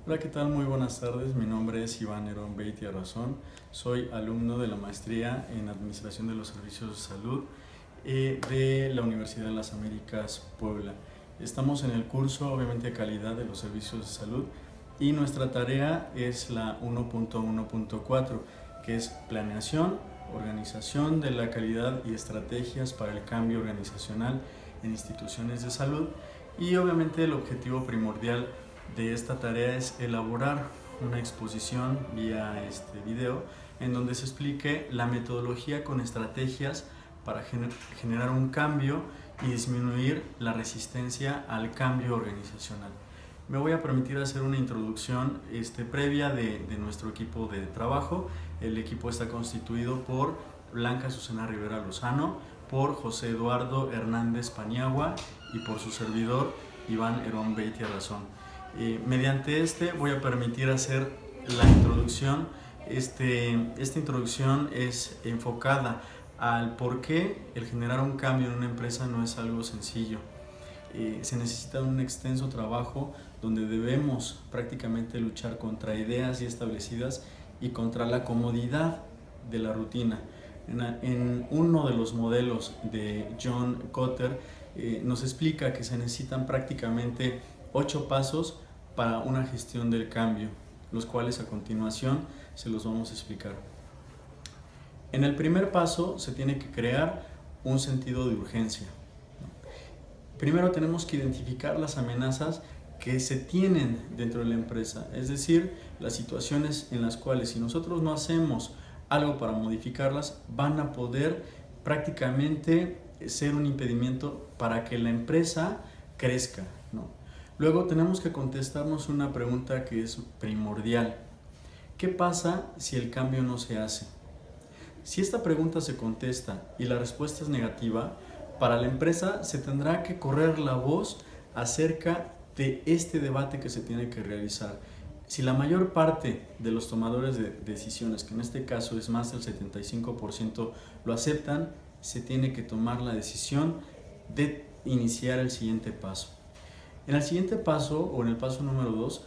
Hola, ¿qué tal? Muy buenas tardes. Mi nombre es Iván Herón Beitia Razón. Soy alumno de la maestría en Administración de los Servicios de Salud de la Universidad de las Américas, Puebla. Estamos en el curso, obviamente, de calidad de los servicios de salud y nuestra tarea es la 1.1.4, que es planeación, organización de la calidad y estrategias para el cambio organizacional en instituciones de salud. Y obviamente el objetivo primordial de esta tarea es elaborar una exposición vía video en donde se explique la metodología con estrategias para generar un cambio y disminuir la resistencia al cambio organizacional. Me voy a permitir hacer una introducción previa de nuestro equipo de trabajo. El equipo está constituido por Blanca Susana Rivera Lozano, por José Eduardo Hernández Paniagua y por su servidor Iván Herón Beitia Razón. Mediante voy a permitir hacer la introducción. Esta introducción es enfocada al por qué el generar un cambio en una empresa no es algo sencillo. Se necesita un extenso trabajo donde debemos prácticamente luchar contra ideas ya establecidas y contra la comodidad de la rutina. En uno de los modelos de John Kotter nos explica que se necesitan prácticamente 8 pasos para una gestión del cambio, los cuales a continuación se los vamos a explicar. En el primer paso se tiene que crear un sentido de urgencia. Primero tenemos que identificar las amenazas que se tienen dentro de la empresa, es decir, las situaciones en las cuales si nosotros no hacemos algo para modificarlas, van a poder prácticamente ser un impedimento para que la empresa crezca, ¿no? Luego tenemos que contestarnos una pregunta que es primordial. ¿Qué pasa si el cambio no se hace? Si esta pregunta se contesta y la respuesta es negativa, para la empresa se tendrá que correr la voz acerca de este debate que se tiene que realizar. Si la mayor parte de los tomadores de decisiones, que en este caso es más del 75%, lo aceptan, se tiene que tomar la decisión de iniciar el siguiente paso. En el siguiente paso, o en el paso número 2,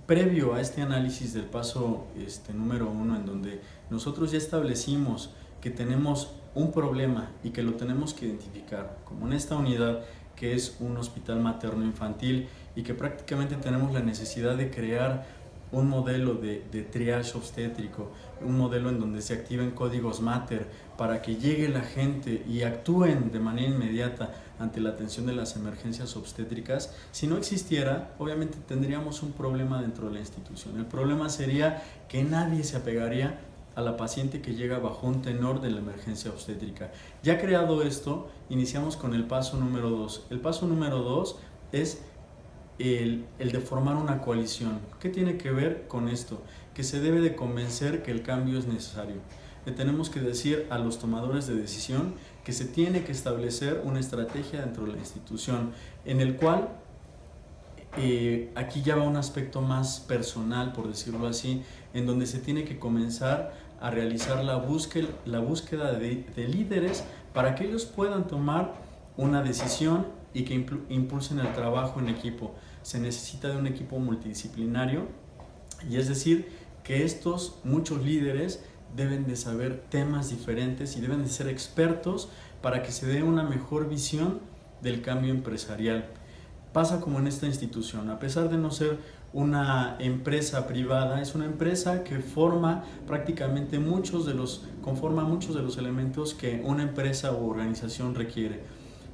previo a este análisis del paso número 1, en donde nosotros ya establecimos que tenemos un problema y que lo tenemos que identificar, como en esta unidad que es un hospital materno-infantil y que prácticamente tenemos la necesidad de crear un modelo de triage obstétrico, un modelo en donde se activen códigos Mater para que llegue la gente y actúen de manera inmediata ante la atención de las emergencias obstétricas. Si no existiera, obviamente tendríamos un problema dentro de la institución. El problema sería que nadie se apegaría a la paciente que llega bajo un tenor de la emergencia obstétrica. Ya creado esto, iniciamos con el paso número 2. El paso número 2 es el de formar una coalición. ¿Qué tiene que ver con esto? Que se debe de convencer que el cambio es necesario. Le tenemos que decir a los tomadores de decisión que se tiene que establecer una estrategia dentro de la institución, en el cual aquí ya va un aspecto más personal, por decirlo así, en donde se tiene que comenzar a realizar la búsqueda de líderes para que ellos puedan tomar una decisión y que impulsen el trabajo en equipo. Se necesita de un equipo multidisciplinario, y es decir, que estos muchos líderes deben de saber temas diferentes y deben de ser expertos para que se dé una mejor visión del cambio empresarial. Pasa como en esta institución, a pesar de no ser una empresa privada, es una empresa que forma prácticamente conforma muchos de los elementos que una empresa u organización requiere.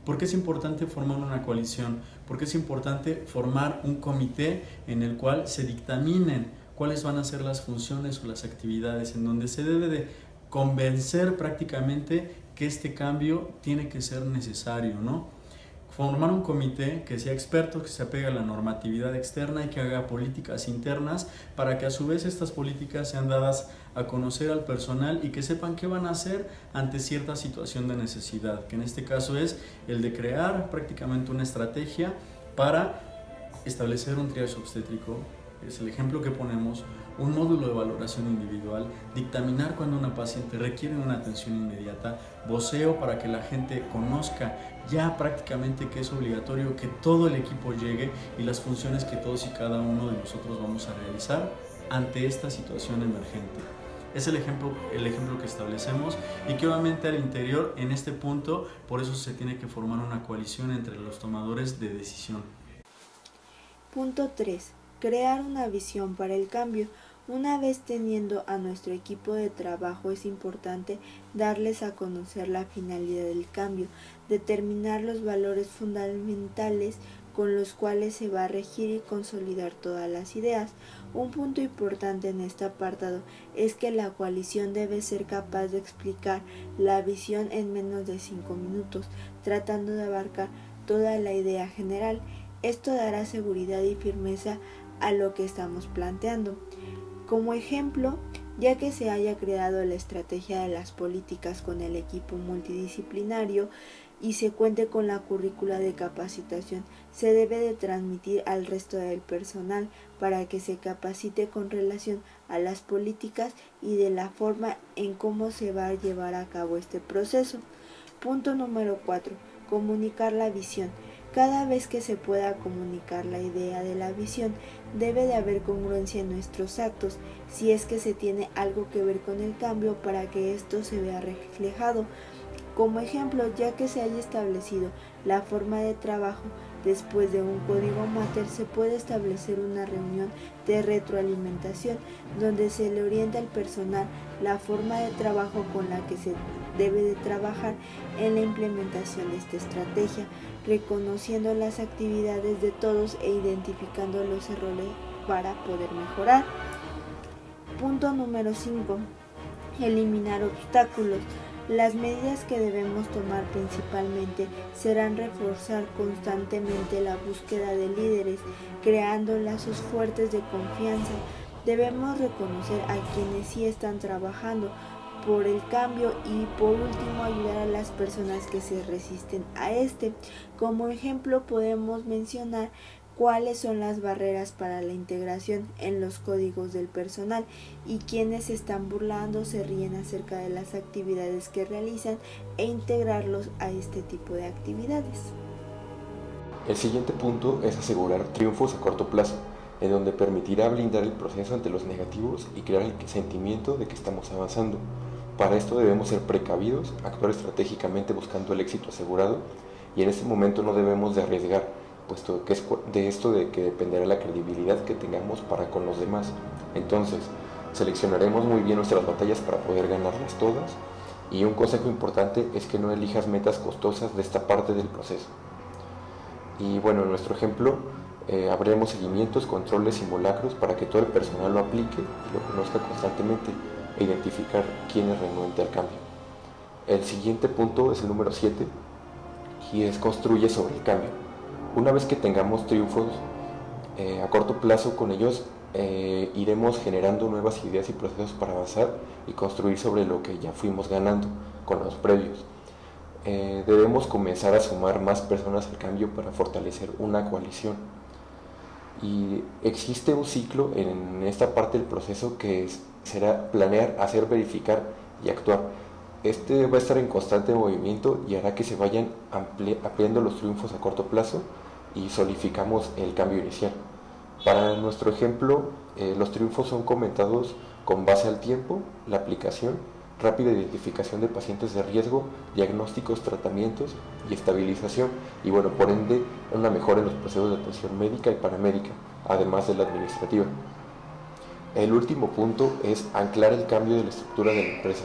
¿Por qué es importante formar una coalición? Porque es importante formar un comité en el cual se dictaminen cuáles van a ser las funciones o las actividades, en donde se debe de convencer prácticamente que este cambio tiene que ser necesario, ¿no? Formar un comité que sea experto, que se apegue a la normatividad externa y que haga políticas internas para que a su vez estas políticas sean dadas a conocer al personal y que sepan qué van a hacer ante cierta situación de necesidad, que en este caso es el de crear prácticamente una estrategia para establecer un triage obstétrico. Es el ejemplo que ponemos, un módulo de valoración individual, dictaminar cuando una paciente requiere una atención inmediata, voceo para que la gente conozca ya prácticamente que es obligatorio que todo el equipo llegue y las funciones que todos y cada uno de nosotros vamos a realizar ante esta situación emergente. Es el ejemplo que establecemos y que obviamente al interior, en este punto, por eso se tiene que formar una coalición entre los tomadores de decisión. Punto 3. Crear una visión para el cambio. Una vez teniendo a nuestro equipo de trabajo, es importante darles a conocer la finalidad del cambio, determinar los valores fundamentales con los cuales se va a regir y consolidar todas las ideas. Un punto importante en este apartado es que la coalición debe ser capaz de explicar la visión en menos de 5 minutos, tratando de abarcar toda la idea general. Esto dará seguridad y firmeza a lo que estamos planteando. Como ejemplo, ya que se haya creado la estrategia de las políticas con el equipo multidisciplinario y se cuente con la currícula de capacitación, se debe de transmitir al resto del personal para que se capacite con relación a las políticas y de la forma en cómo se va a llevar a cabo este proceso. Punto número 4. Comunicar la visión. Cada vez que se pueda comunicar la idea de la visión, debe de haber congruencia en nuestros actos, si es que se tiene algo que ver con el cambio para que esto se vea reflejado. Como ejemplo, ya que se haya establecido la forma de trabajo, después de un código mater se puede establecer una reunión de retroalimentación donde se le orienta al personal la forma de trabajo con la que se debe de trabajar en la implementación de esta estrategia, reconociendo las actividades de todos e identificando los errores para poder mejorar. Punto número 5. Eliminar obstáculos. Las medidas que debemos tomar principalmente serán reforzar constantemente la búsqueda de líderes, creando lazos fuertes de confianza. Debemos reconocer a quienes sí están trabajando por el cambio y por último ayudar a las personas que se resisten a este. Como ejemplo podemos mencionar cuáles son las barreras para la integración en los códigos del personal y quienes se están burlando, se ríen acerca de las actividades que realizan e integrarlos a este tipo de actividades. El siguiente punto es asegurar triunfos a corto plazo, en donde permitirá blindar el proceso ante los negativos y crear el sentimiento de que estamos avanzando. Para esto debemos ser precavidos, actuar estratégicamente buscando el éxito asegurado y en este momento no debemos de arriesgar, puesto que es de esto de que dependerá la credibilidad que tengamos para con los demás. Entonces, seleccionaremos muy bien nuestras batallas para poder ganarlas todas y un consejo importante es que no elijas metas costosas de esta parte del proceso. Y bueno, en nuestro ejemplo, abriremos seguimientos, controles, simulacros para que todo el personal lo aplique y lo conozca constantemente e identificar quién es renuente al cambio. El siguiente punto es el número 7 y es construye sobre el cambio. Una vez que tengamos triunfos a corto plazo con ellos, iremos generando nuevas ideas y procesos para avanzar y construir sobre lo que ya fuimos ganando con los previos. Debemos comenzar a sumar más personas al cambio para fortalecer una coalición. Y existe un ciclo en esta parte del proceso que será planear, hacer, verificar y actuar. Este va a estar en constante movimiento y hará que se vayan ampliando los triunfos a corto plazo y solidificamos el cambio inicial. Para nuestro ejemplo, los triunfos son comentados con base al tiempo, la aplicación, rápida identificación de pacientes de riesgo, diagnósticos, tratamientos y estabilización, y bueno, por ende, una mejora en los procesos de atención médica y paramédica, además de la administrativa. El último punto es anclar el cambio de la estructura de la empresa.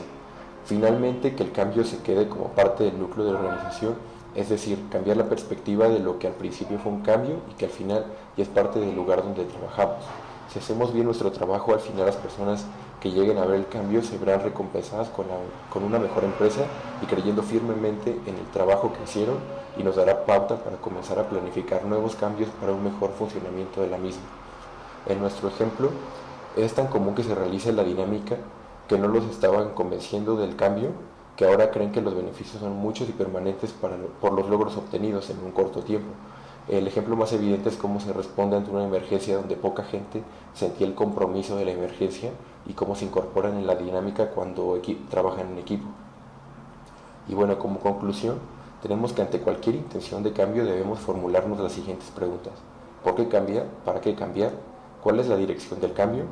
Finalmente, que el cambio se quede como parte del núcleo de la organización, es decir, cambiar la perspectiva de lo que al principio fue un cambio y que al final ya es parte del lugar donde trabajamos. Si hacemos bien nuestro trabajo, al final las personas que lleguen a ver el cambio se verán recompensadas con una mejor empresa y creyendo firmemente en el trabajo que hicieron y nos dará pauta para comenzar a planificar nuevos cambios para un mejor funcionamiento de la misma. En nuestro ejemplo, es tan común que se realice la dinámica que no los estaban convenciendo del cambio, que ahora creen que los beneficios son muchos y permanentes por los logros obtenidos en un corto tiempo. El ejemplo más evidente es cómo se responde ante una emergencia donde poca gente sentía el compromiso de la emergencia y cómo se incorporan en la dinámica cuando trabajan en equipo. Y bueno, como conclusión, Tenemos que ante cualquier intención de cambio debemos formularnos las siguientes preguntas. ¿Por qué cambiar? ¿Para qué cambiar? ¿Cuál es la dirección del cambio?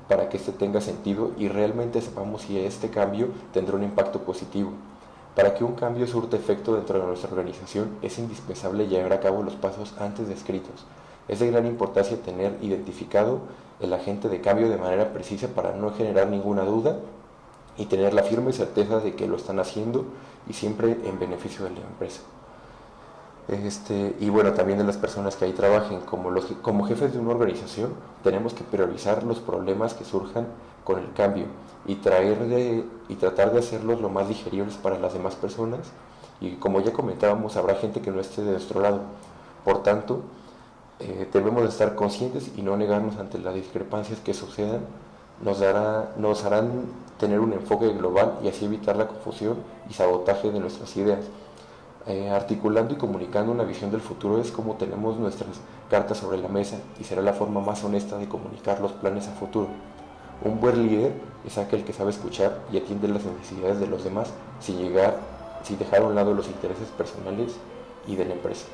Para que éste tenga sentido y realmente sepamos si este cambio tendrá un impacto positivo. Para que un cambio surta efecto dentro de nuestra organización es indispensable llevar a cabo los pasos antes descritos. Es de gran importancia tener identificado el agente de cambio de manera precisa para no generar ninguna duda y tener la firme certeza de que lo están haciendo y siempre en beneficio de la empresa. Y bueno, también de las personas que ahí trabajen, como jefes de una organización, tenemos que priorizar los problemas que surjan con el cambio y tratar de hacerlos lo más digeribles para las demás personas. Y como ya comentábamos, habrá gente que no esté de nuestro lado. Por tanto, debemos de estar conscientes y no negarnos ante las discrepancias que sucedan. Nos harán tener un enfoque global y así evitar la confusión y sabotaje de nuestras ideas. Articulando y comunicando una visión del futuro es como tenemos nuestras cartas sobre la mesa y será la forma más honesta de comunicar los planes a futuro. Un buen líder es aquel que sabe escuchar y atiende las necesidades de los demás sin dejar a un lado los intereses personales y de la empresa.